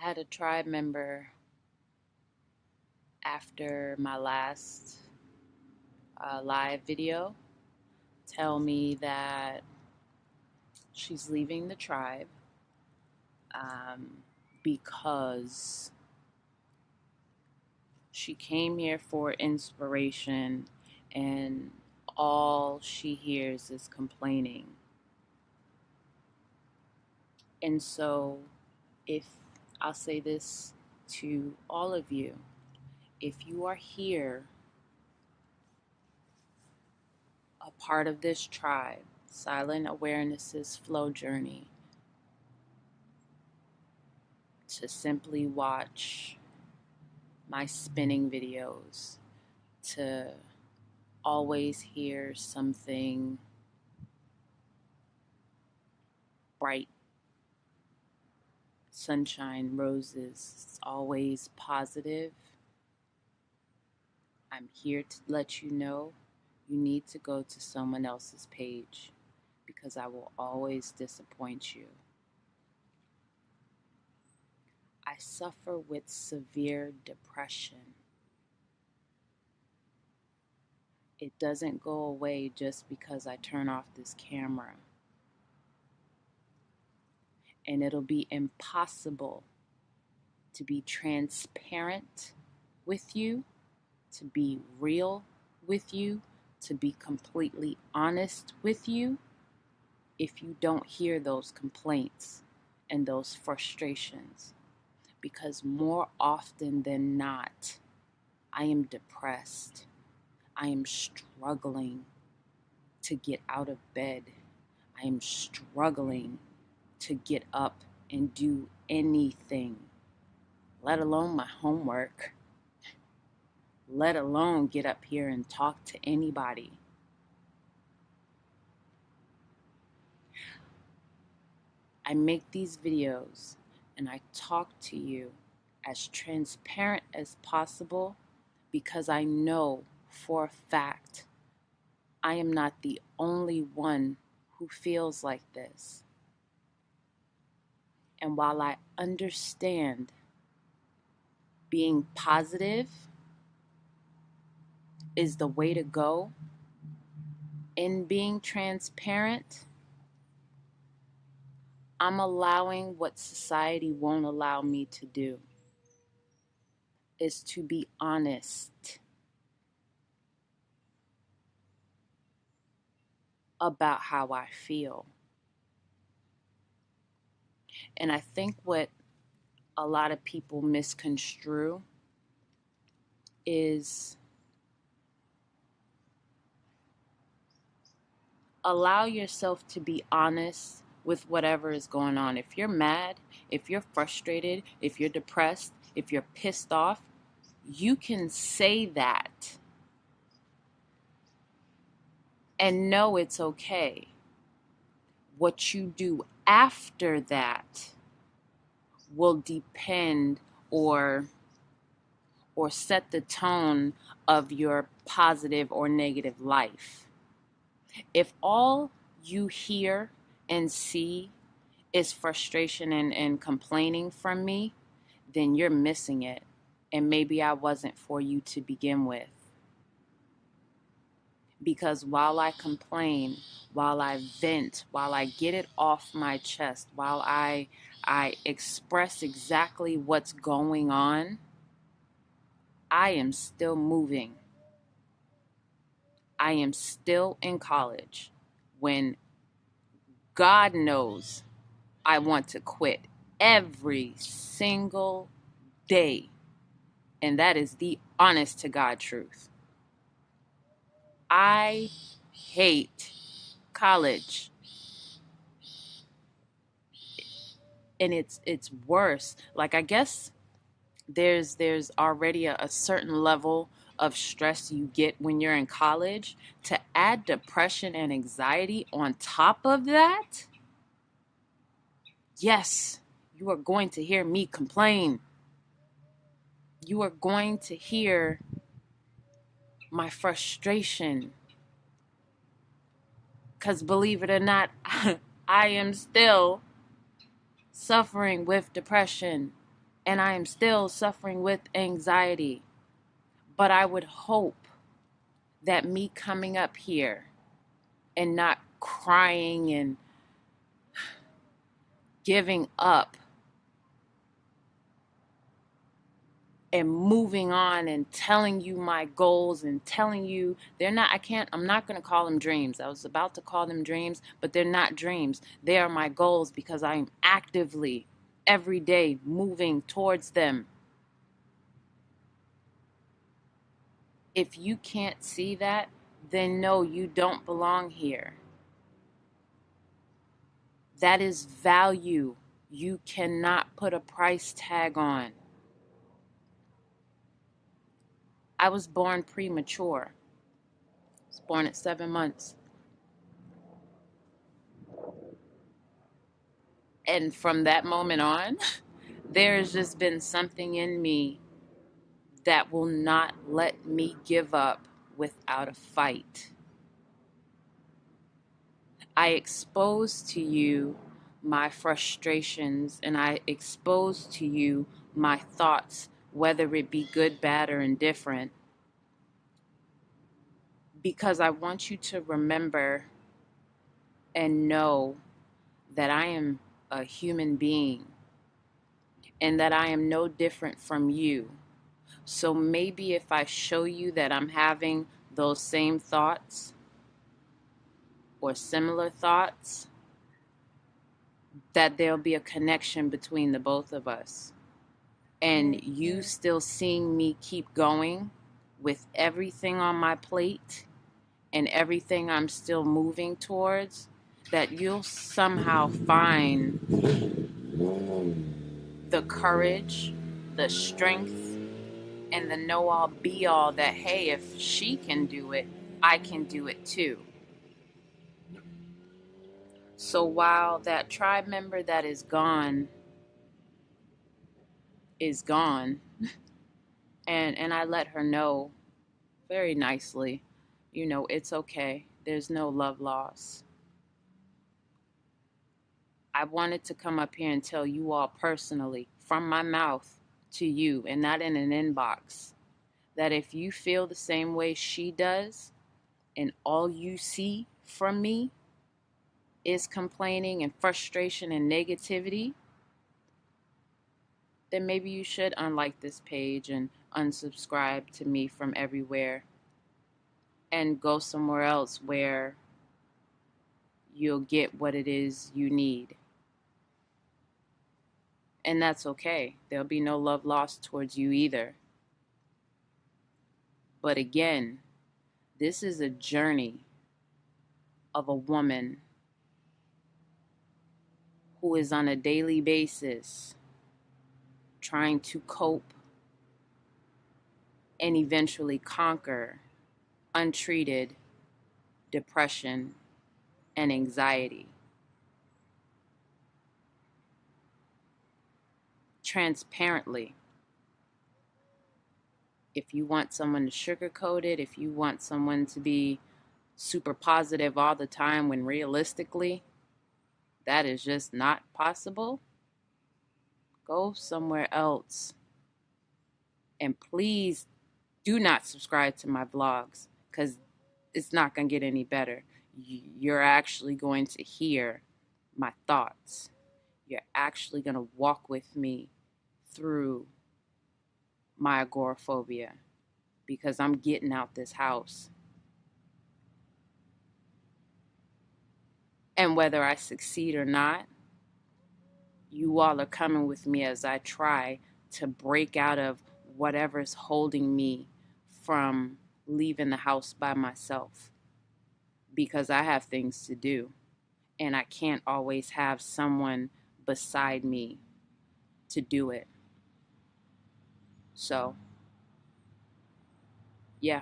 I had a tribe member after my last live video tell me that she's leaving the tribe um, because she came here for inspiration and all she hears is complaining. And so, if I'll say this to all of you, if you are here, a part of this tribe, Silent Awareness's flow journey, to simply watch my spinning videos, to always hear something bright, sunshine, roses, it's always positive. I'm here to let you know you need to go to someone else's page because I will always disappoint you. I suffer with severe depression. It doesn't go away just because I turn off this camera. And it'll be impossible to be transparent with you, to be real with you, to be completely honest with you if you don't hear those complaints and those frustrations. Because more often than not, I am depressed. I am struggling to get out of bed. I am struggling to get up and do anything, let alone my homework, let alone get up here and talk to anybody. I make these videos and I talk to you as transparent as possible because I know for a fact I am not the only one who feels like this. And while I understand being positive is the way to go in being transparent, I'm allowing what society won't allow me to do, is to be honest about how I feel. And I think what a lot of people misconstrue is allow yourself to be honest with whatever is going on. If you're mad, if you're frustrated, if you're depressed, if you're pissed off, you can say that and know it's okay. What you do after that will depend or set the tone of your positive or negative life. If all you hear and see is frustration and complaining from me, then you're missing it. And maybe I wasn't for you to begin with. Because while I complain, while I vent, while I get it off my chest, while I express exactly what's going on, I am still moving. I am still in college when God knows I want to quit every single day. And that is the honest to God truth. I hate college. And it's worse. Like, I guess there's already a certain level of stress you get when you're in college. To add depression and anxiety on top of that, yes, you are going to hear me complain. You are going to hear my frustration. Because believe it or not, I am still suffering with depression. and I am still suffering with anxiety. But I would hope that me coming up here and not crying and giving up and moving on and telling you my goals and telling you I'm not going to call them dreams. I was about to call them dreams, but they're not dreams. They are my goals because I'm actively every day moving towards them. If you can't see that, then no, you don't belong here. That is value you cannot put a price tag on. I was born premature. I was born at 7 months. And from that moment on, there's just been something in me that will not let me give up without a fight. I expose to you my frustrations and I expose to you my thoughts, whether it be good, bad, or indifferent, because I want you to remember and know that I am a human being and that I am no different from you. So maybe if I show you that I'm having those same thoughts or similar thoughts, that there'll be a connection between the both of us. And you still seeing me keep going with everything on my plate and everything I'm still moving towards, that you'll somehow find the courage, the strength, and the know all be all that, hey, if she can do it, I can do it too. So while that tribe member that is gone, and I let her know very nicely, it's okay. There's no love loss. I wanted to come up here and tell you all personally, from my mouth to you, and not in an inbox, that if you feel the same way she does, and all you see from me is complaining and frustration and negativity, then maybe you should unlike this page and unsubscribe to me from everywhere and go somewhere else where you'll get what it is you need. And that's okay. There'll be no love lost towards you either. But again, this is a journey of a woman who is on a daily basis trying to cope and eventually conquer untreated depression and anxiety. Transparently. If you want someone to sugarcoat it, if you want someone to be super positive all the time when realistically that is just not possible, go somewhere else. And please do not subscribe to my vlogs because it's not going to get any better. You're actually going to hear my thoughts. You're actually going to walk with me through my agoraphobia because I'm getting out this house. And whether I succeed or not, you all are coming with me as I try to break out of whatever's holding me from leaving the house by myself, because I have things to do and I can't always have someone beside me to do it. So, yeah.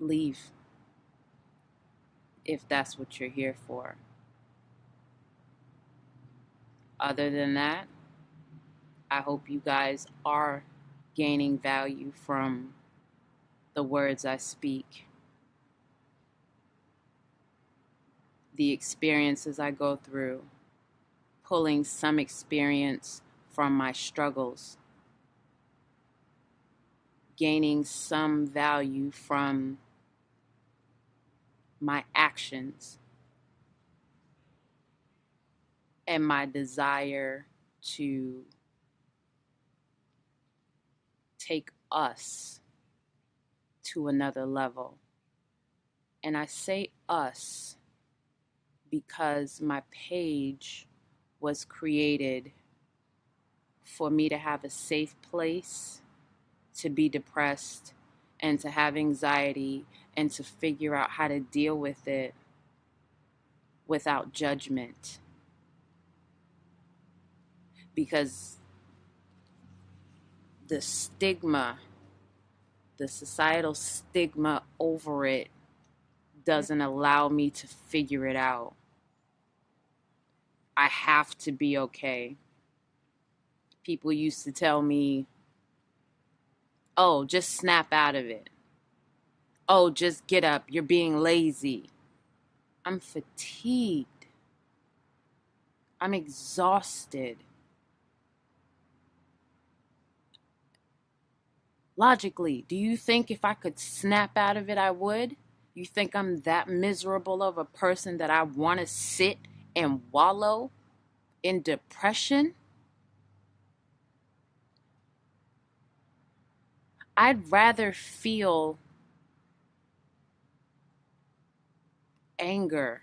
Leave if that's what you're here for. Other than that, I hope you guys are gaining value from the words I speak. the experiences I go through, pulling some experience from my struggles, gaining some value from my actions, and my desire to take us to another level. And I say us because my page was created for me to have a safe place to be depressed and to have anxiety and to figure out how to deal with it without judgment. Because the stigma, the societal stigma over it, doesn't allow me to figure it out. I have to be okay. People used to tell me, oh, just snap out of it. Oh, just get up. You're being lazy. I'm fatigued. I'm exhausted. Logically, do you think if I could snap out of it, I would? You think I'm that miserable of a person that I want to sit and wallow in depression? I'd rather feel anger,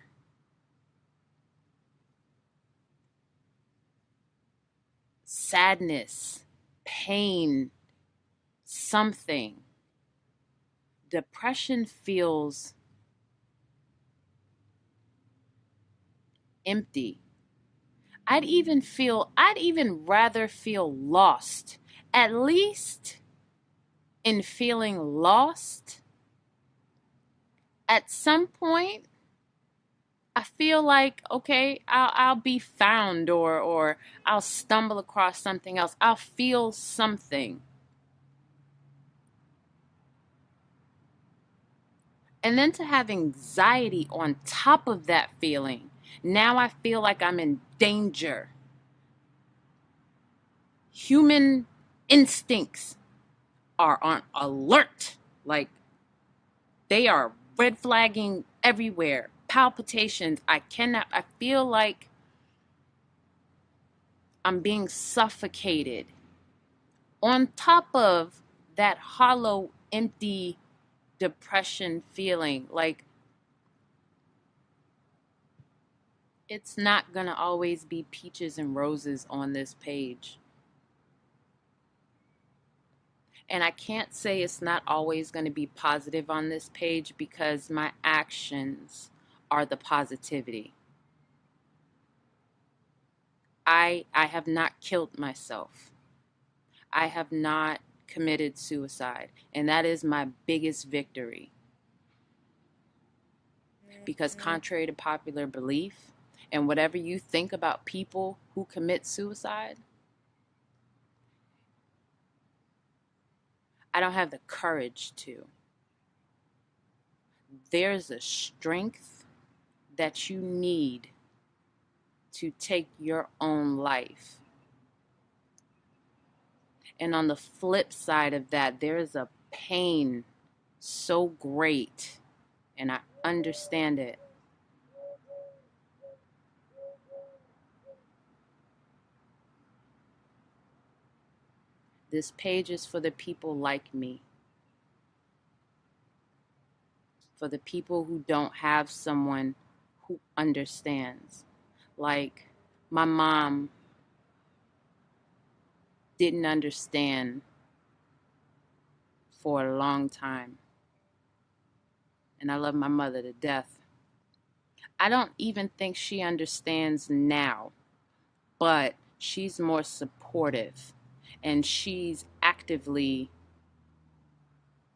sadness, pain, something. Depression feels empty. I'd even rather feel lost. At least in feeling lost, at some point, I feel like, okay, I'll be found, or I'll stumble across something else. I'll feel something. And then to have anxiety on top of that feeling, now I feel like I'm in danger. Human instincts are on alert. Like, they are red flagging everywhere. Palpitations. I feel like I'm being suffocated. On top of that hollow, empty depression feeling, like it's not gonna always be peaches and roses on this page. And I can't say it's not always going to be positive on this page because my actions are the positivity. I have not killed myself. I have not committed suicide. And that is my biggest victory. Because contrary to popular belief, and whatever you think about people who commit suicide, I don't have the courage to. There's a strength that you need to take your own life. And on the flip side of that, there is a pain so great, and I understand it. This page is for the people like me, for the people who don't have someone who understands. Like, my mom didn't understand for a long time, and I love my mother to death. I don't even think she understands now, but she's more supportive, and she's actively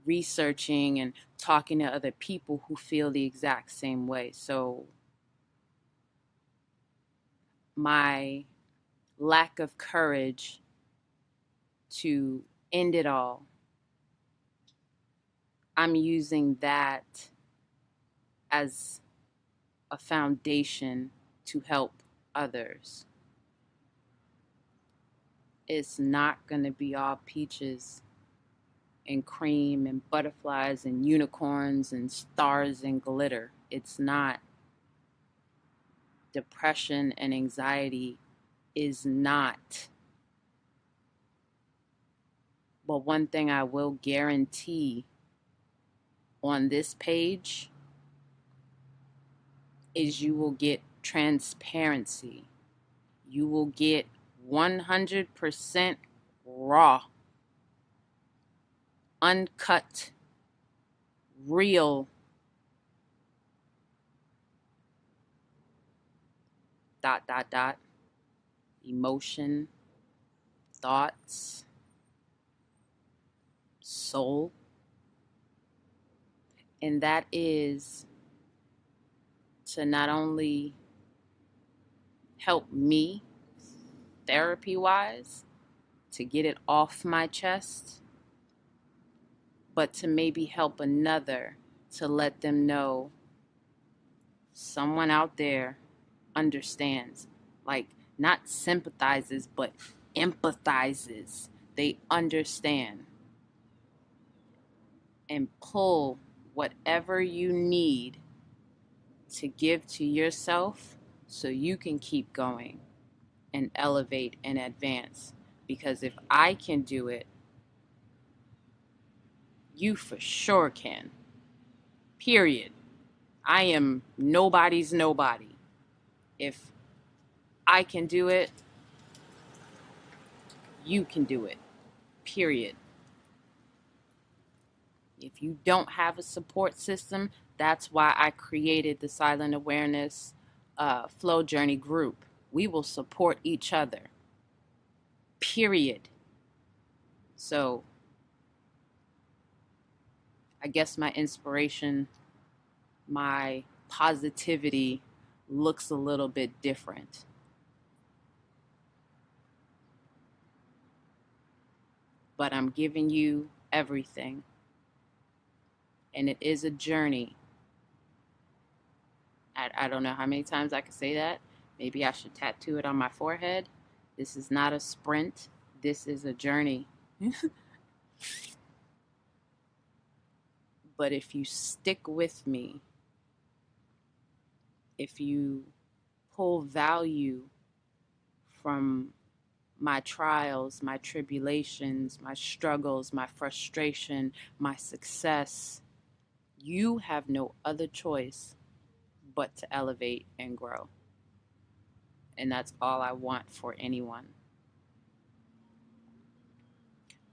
researching and talking to other people who feel the exact same way. So my lack of courage to end it all, I'm using that as a foundation to help others. It's not going to be all peaches and cream and butterflies and unicorns and stars and glitter. It's not. Depression and anxiety is not. But one thing I will guarantee on this page is you will get transparency. You will get 100% raw, uncut, real dot dot dot emotion, thoughts, soul. And that is to not only help me therapy wise to get it off my chest, but to maybe help another to let them know someone out there understands. Like, not sympathizes, but empathizes. They understand. And pull whatever you need to give to yourself so you can keep going and elevate and advance. Because if I can do it, you for sure can. Period. I am nobody's nobody. If I can do it, you can do it. Period. If you don't have a support system, that's why I created the Silent Awareness Flow Journey group. We will support each other. Period. So I guess my inspiration, my positivity looks a little bit different. But I'm giving you everything. And it is a journey. I don't know how many times I can say that. Maybe I should tattoo it on my forehead. This is not a sprint. This is a journey. But if you stick with me, if you pull value from my trials, my tribulations, my struggles, my frustration, my success, you have no other choice but to elevate and grow. And that's all I want for anyone.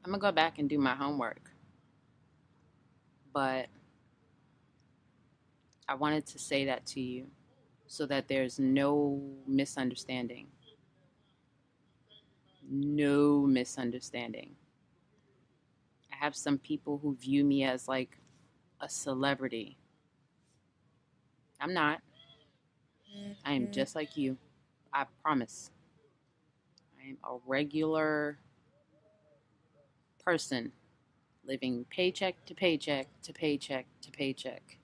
I'm going to go back and do my homework. But I wanted to say that to you so that there's no misunderstanding. No misunderstanding. I have some people who view me as like a celebrity. I'm not. I am just like you. I promise. I am a regular person living paycheck to paycheck to paycheck to paycheck.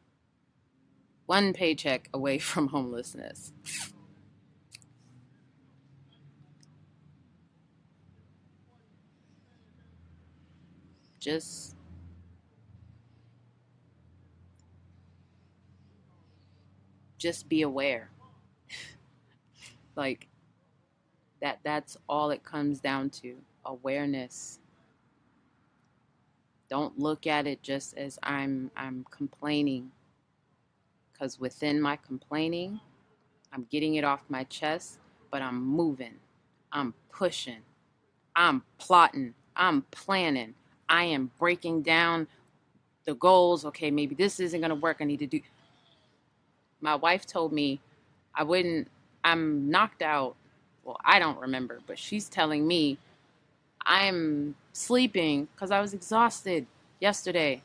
One paycheck away from homelessness. Just be aware. Like that's all it comes down to. Awareness. Don't look at it just as I'm complaining, because within my complaining, I'm getting it off my chest, but I'm moving. I'm pushing. I'm plotting. I'm planning. I am breaking down the goals. Okay, maybe this isn't going to work. I need to do. My wife told me I'm knocked out. Well, I don't remember, but she's telling me I'm sleeping because I was exhausted yesterday.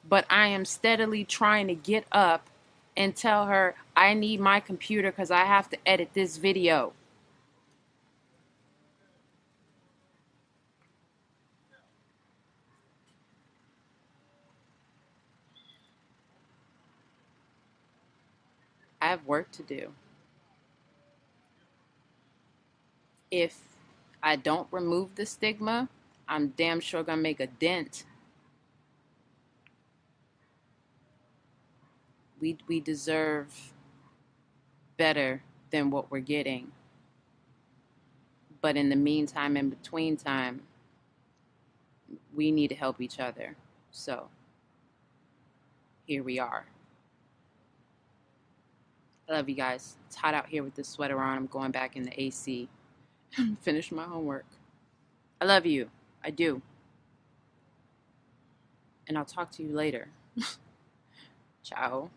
But I am steadily trying to get up and tell her I need my computer because I have to edit this video. I have work to do. If I don't remove the stigma, I'm damn sure gonna make a dent. We deserve better than what we're getting. But in the meantime, in between time, we need to help each other. So here we are. I love you guys. It's hot out here with this sweater on. I'm going back in the AC. Finish my homework. I love you. I do. And I'll talk to you later. Ciao.